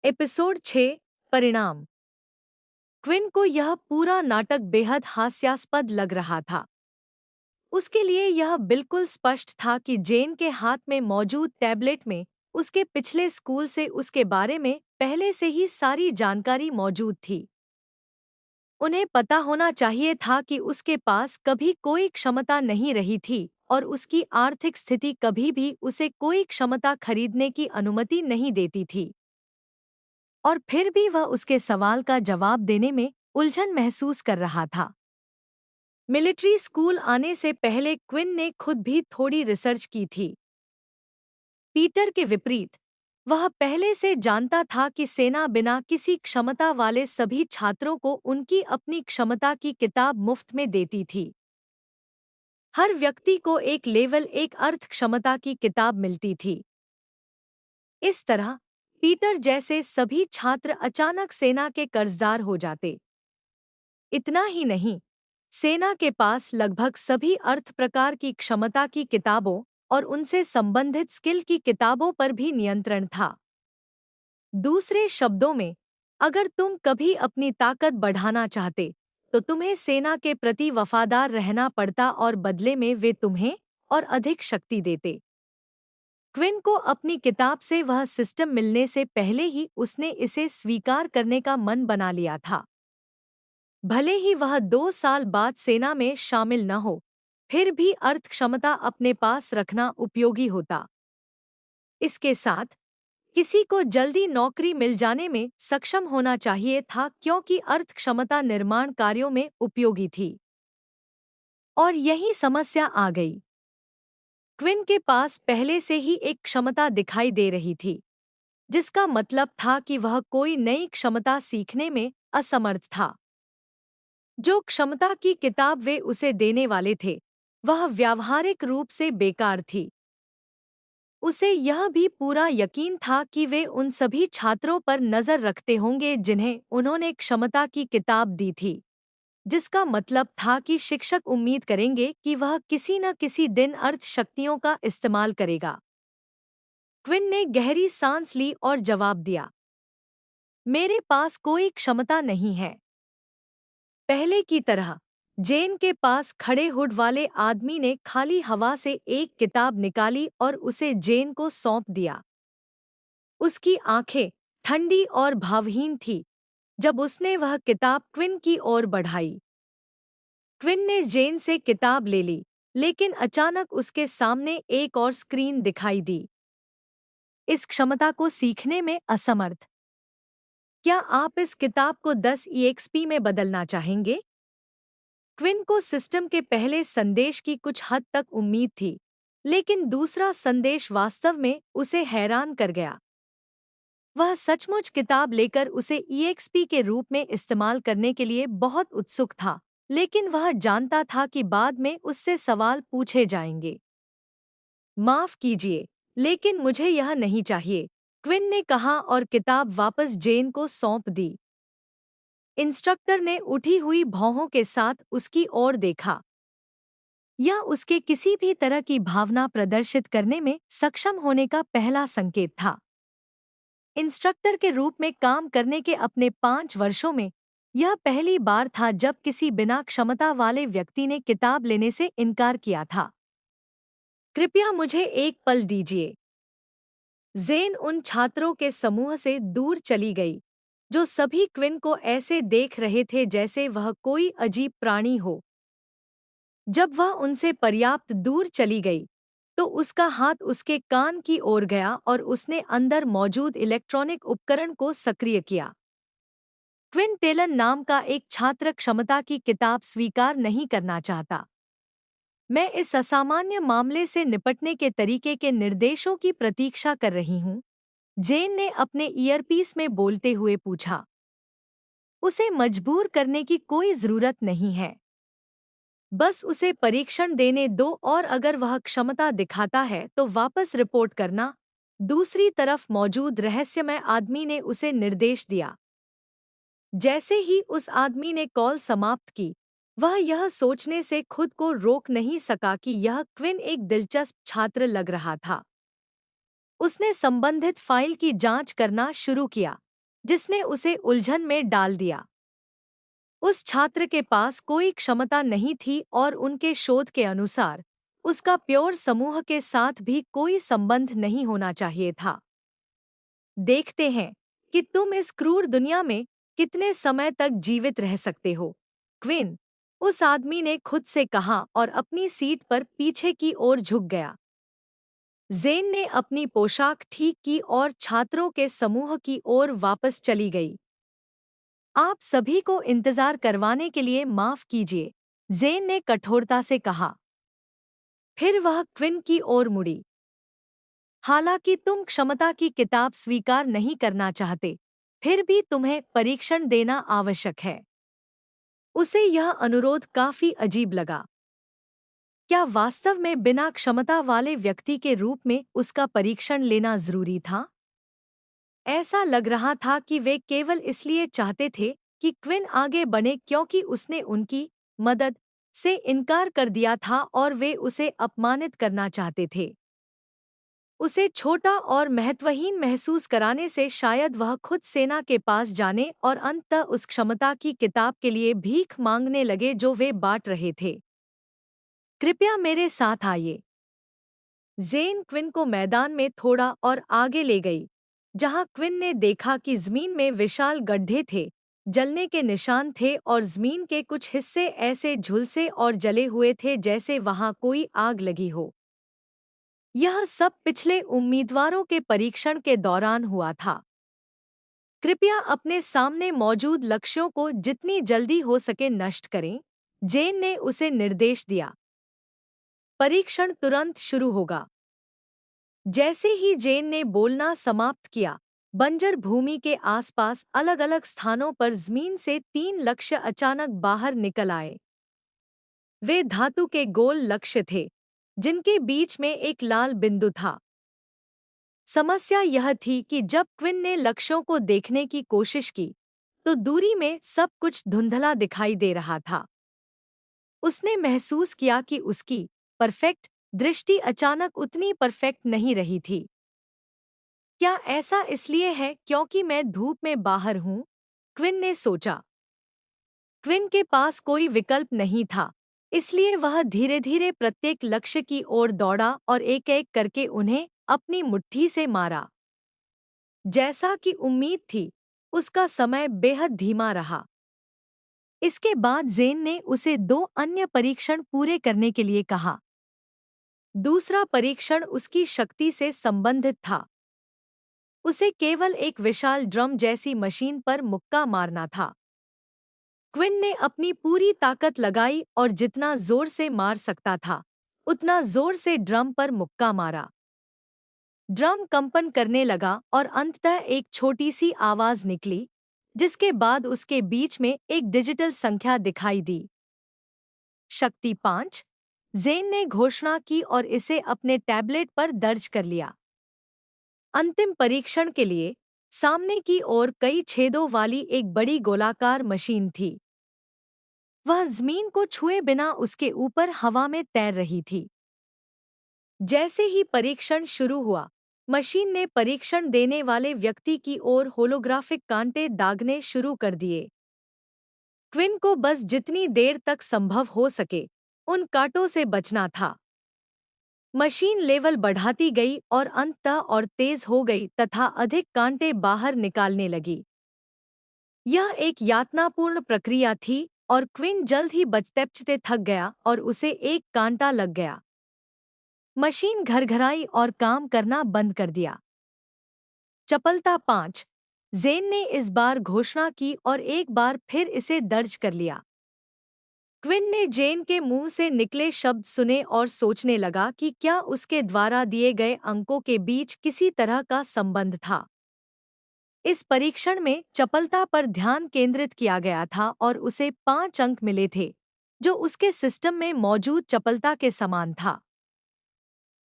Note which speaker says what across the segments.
Speaker 1: Episode 6 परिणाम। Quinn को यह पूरा नाटक बेहद हास्यास्पद लग रहा था। उसके लिए यह बिल्कुल स्पष्ट था कि जेन के हाथ में मौजूद टैबलेट में उसके पिछले स्कूल से उसके बारे में पहले से ही सारी जानकारी मौजूद थी। उन्हें पता होना चाहिए था कि उसके पास कभी कोई क्षमता नहीं रही थी और उसकी आर्थिक स्थिति कभी भी उसे कोई क्षमता खरीदने की अनुमति नहीं देती थी। और फिर भी वह उसके सवाल का जवाब देने में उलझन महसूस कर रहा था। मिलिट्री स्कूल आने से पहले क्विन ने खुद भी थोड़ी रिसर्च की थी। पीटर के विपरीत, वह पहले से जानता था कि सेना बिना किसी क्षमता वाले सभी छात्रों को उनकी अपनी क्षमता की किताब मुफ्त में देती थी। हर व्यक्ति को एक लेवल एक अर्थ क्षमता की किताब मिलती थी। इस तरह पीटर जैसे सभी छात्र अचानक सेना के कर्जदार हो जाते। इतना ही नहीं, सेना के पास लगभग सभी अर्थ प्रकार की क्षमता की किताबों और उनसे संबंधित स्किल की किताबों पर भी नियंत्रण था। दूसरे शब्दों में, अगर तुम कभी अपनी ताकत बढ़ाना चाहते, तो तुम्हें सेना के प्रति वफादार रहना पड़ता और बदले में वे तुम्हें और अधिक शक्ति देते। क्विन को अपनी किताब से वह सिस्टम मिलने से पहले ही उसने इसे स्वीकार करने का मन बना लिया था। भले ही वह 2 साल बाद सेना में शामिल न हो, फिर भी अर्थ क्षमता अपने पास रखना उपयोगी होता। इसके साथ किसी को जल्दी नौकरी मिल जाने में सक्षम होना चाहिए था क्योंकि अर्थ क्षमता निर्माण कार्यों में उपयोगी थी। और यही समस्या आ गई। क्विन के पास पहले से ही एक क्षमता दिखाई दे रही थी, जिसका मतलब था कि वह कोई नई क्षमता सीखने में असमर्थ था। जो क्षमता की किताब वे उसे देने वाले थे, वह व्यावहारिक रूप से बेकार थी। उसे यह भी पूरा यकीन था कि वे उन सभी छात्रों पर नजर रखते होंगे जिन्हें उन्होंने क्षमता की किताब दी थी, जिसका मतलब था कि शिक्षक उम्मीद करेंगे कि वह किसी न किसी दिन अर्थ शक्तियों का इस्तेमाल करेगा। क्विन ने गहरी सांस ली और जवाब दिया, मेरे पास कोई क्षमता नहीं है। पहले की तरह जेन के पास खड़े हुड वाले आदमी ने खाली हवा से एक किताब निकाली और उसे जेन को सौंप दिया। उसकी आंखें ठंडी और भावहीन थी जब उसने वह किताब क्विन की ओर बढ़ाई। क्विन ने जेन से किताब ले ली, लेकिन अचानक उसके सामने एक और स्क्रीन दिखाई दी। इस क्षमता को सीखने में असमर्थ। क्या आप इस किताब को 10 EXP में बदलना चाहेंगे? क्विन को सिस्टम के पहले संदेश की कुछ हद तक उम्मीद थी, लेकिन दूसरा संदेश वास्तव में उसे हैरान कर गया। वह सचमुच किताब लेकर उसे EXP के रूप में इस्तेमाल करने के लिए बहुत उत्सुक था, लेकिन वह जानता था कि बाद में उससे सवाल पूछे जाएंगे। माफ कीजिए, लेकिन मुझे यह नहीं चाहिए, क्विन ने कहा और किताब वापस जेन को सौंप दी। इंस्ट्रक्टर ने उठी हुई भौहों के साथ उसकी ओर देखा। यह उसके किसी भी तरह की भावना प्रदर्शित करने में सक्षम होने का पहला संकेत था। इंस्ट्रक्टर के रूप में काम करने के अपने 5 वर्षों में यह पहली बार था जब किसी बिना क्षमता वाले व्यक्ति ने किताब लेने से इनकार किया था। कृपया मुझे एक पल दीजिए। जेन उन छात्रों के समूह से दूर चली गई, जो सभी क्विन को ऐसे देख रहे थे जैसे वह कोई अजीब प्राणी हो। जब वह उनसे पर्याप्त दूर चली गई, तो उसका हाथ उसके कान की ओर गया और उसने अंदर मौजूद इलेक्ट्रॉनिक उपकरण को सक्रिय किया। क्विन टेलन नाम का एक छात्र क्षमता की किताब स्वीकार नहीं करना चाहता। मैं इस असामान्य मामले से निपटने के तरीके के निर्देशों की प्रतीक्षा कर रही हूँ, जेन ने अपने ईयरपीस में बोलते हुए पूछा। उसे मजबूर करने की कोई जरूरत नहीं है। बस उसे परीक्षण देने दो और अगर वह क्षमता दिखाता है तो वापस रिपोर्ट करना। दूसरी तरफ मौजूद रहस्यमय आदमी ने उसे निर्देश दिया। जैसे ही उस आदमी ने कॉल समाप्त की, वह यह सोचने से खुद को रोक नहीं सका कि यह क्विन एक दिलचस्प छात्र लग रहा था। उसने संबंधित फाइल की जांच करना शुरू किया। जिसने उसे उलझन में डाल दिया। उस छात्र के पास कोई क्षमता नहीं थी और उनके शोध के अनुसार उसका प्योर समूह के साथ भी कोई संबंध नहीं होना चाहिए था। देखते हैं कि तुम इस क्रूर दुनिया में कितने समय तक जीवित रह सकते हो, क्विन, उस आदमी ने खुद से कहा और अपनी सीट पर पीछे की ओर झुक गया। जेन ने अपनी पोशाक ठीक की और छात्रों के समूह की ओर वापस चली गई। आप सभी को इंतजार करवाने के लिए माफ कीजिए, जेन ने कठोरता से कहा। फिर वह क्विन की ओर मुड़ी। हालांकि तुम क्षमता की किताब स्वीकार नहीं करना चाहते, फिर भी तुम्हें परीक्षण देना आवश्यक है। उसे यह अनुरोध काफी अजीब लगा। क्या वास्तव में बिना क्षमता वाले व्यक्ति के रूप में उसका परीक्षण लेना जरूरी था? ऐसा लग रहा था कि वे केवल इसलिए चाहते थे कि क्विन आगे बढ़े क्योंकि उसने उनकी मदद से इनकार कर दिया था और वे उसे अपमानित करना चाहते थे। उसे छोटा और महत्वहीन महसूस कराने से शायद वह खुद सेना के पास जाने और अंततः उस क्षमता की किताब के लिए भीख मांगने लगे जो वे बांट रहे थे। कृपया मेरे साथ आइए। जेन क्विन को मैदान में थोड़ा और आगे ले गई, जहां क्विन ने देखा कि जमीन में विशाल गड्ढे थे, जलने के निशान थे और जमीन के कुछ हिस्से ऐसे झुलसे और जले हुए थे जैसे वहां कोई आग लगी हो। यह सब पिछले उम्मीदवारों के परीक्षण के दौरान हुआ था। कृपया अपने सामने मौजूद लक्ष्यों को जितनी जल्दी हो सके नष्ट करें, जेन ने उसे निर्देश दिया। परीक्षण तुरंत शुरू होगा। जैसे ही जेन ने बोलना समाप्त किया, बंजर भूमि के आसपास अलग-अलग स्थानों पर जमीन से 3 लक्ष्य अचानक बाहर निकल आए। वे धातु के गोल लक्ष्य थे, जिनके बीच में एक लाल बिंदु था। समस्या यह थी कि जब क्विन ने लक्ष्यों को देखने की कोशिश की, तो दूरी में सब कुछ धुंधला दिखाई दे रहा था। उसने महसूस किया कि उसकी परफेक्ट दृष्टि अचानक उतनी परफेक्ट नहीं रही थी। क्या ऐसा इसलिए है क्योंकि मैं धूप में बाहर हूँ? क्विन ने सोचा। क्विन के पास कोई विकल्प नहीं था, इसलिए वह धीरे-धीरे प्रत्येक लक्ष्य की ओर दौड़ा और एक-एक करके उन्हें अपनी मुट्ठी से मारा। जैसा कि उम्मीद थी, उसका समय बेहद धीमा रहा। इसके बाद जेन ने उसे 2 अन्य परीक्षण पूरे करने के लिए कहा। दूसरा परीक्षण उसकी शक्ति से संबंधित था। उसे केवल एक विशाल ड्रम जैसी मशीन पर मुक्का मारना था। क्विन ने अपनी पूरी ताकत लगाई और जितना जोर से मार सकता था, उतना जोर से ड्रम पर मुक्का मारा। ड्रम कंपन करने लगा और अंततः एक छोटी सी आवाज निकली, जिसके बाद उसके बीच में एक डिजिटल संख्या दिखाई दी। शक्ति 5, जेन ने घोषणा की और इसे अपने टैबलेट पर दर्ज कर लिया। अंतिम परीक्षण के लिए सामने की ओर कई छेदों वाली एक बड़ी गोलाकार मशीन थी। वह जमीन को छुए बिना उसके ऊपर हवा में तैर रही थी। जैसे ही परीक्षण शुरू हुआ, मशीन ने परीक्षण देने वाले व्यक्ति की ओर होलोग्राफिक कांटे दागने शुरू कर दिए। क्विन को बस जितनी देर तक संभव हो सके उन कांटों से बचना था। मशीन लेवल बढ़ाती गई और अंततः और तेज हो गई तथा अधिक कांटे बाहर निकालने लगी। यह एक यातनापूर्ण प्रक्रिया थी और क्विन जल्द ही बचते-बचते थक गया और उसे एक कांटा लग गया। मशीन घरघराई और काम करना बंद कर दिया। चपलता 5, जेन ने इस बार घोषणा की और एक बार फिर इसे दर्ज कर लिया। क्विन ने जेन के मुंह से निकले शब्द सुने और सोचने लगा कि क्या उसके द्वारा दिए गए अंकों के बीच किसी तरह का संबंध था। इस परीक्षण में चपलता पर ध्यान केंद्रित किया गया था और उसे 5 अंक मिले थे, जो उसके सिस्टम में मौजूद चपलता के समान था।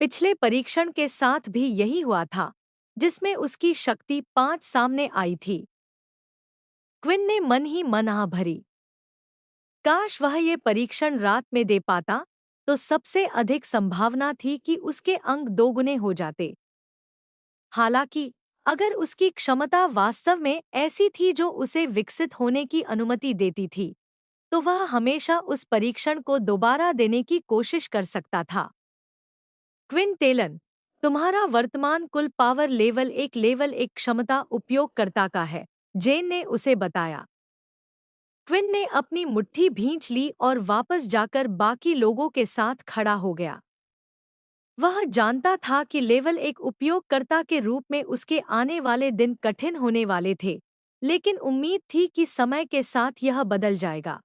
Speaker 1: पिछले परीक्षण के साथ भी यही हुआ था, जिसमें उसकी शक्ति 5 सामने आई थी। क्विन ने मन ही मन आह भरी। काश वह ये परीक्षण रात में दे पाता, तो सबसे अधिक संभावना थी कि उसके अंक दोगुने हो जाते। हालांकि अगर उसकी क्षमता वास्तव में ऐसी थी जो उसे विकसित होने की अनुमति देती थी, तो वह हमेशा उस परीक्षण को दोबारा देने की कोशिश कर सकता था। क्विन टेलन, तुम्हारा वर्तमान कुल पावर लेवल एक क्षमता उपयोगकर्ता का है, जेन ने उसे बताया। क्विन ने अपनी मुट्ठी भींच ली और वापस जाकर बाकी लोगों के साथ खड़ा हो गया। वह जानता था कि लेवल एक उपयोगकर्ता के रूप में उसके आने वाले दिन कठिन होने वाले थे, लेकिन उम्मीद थी कि समय के साथ यह बदल जाएगा।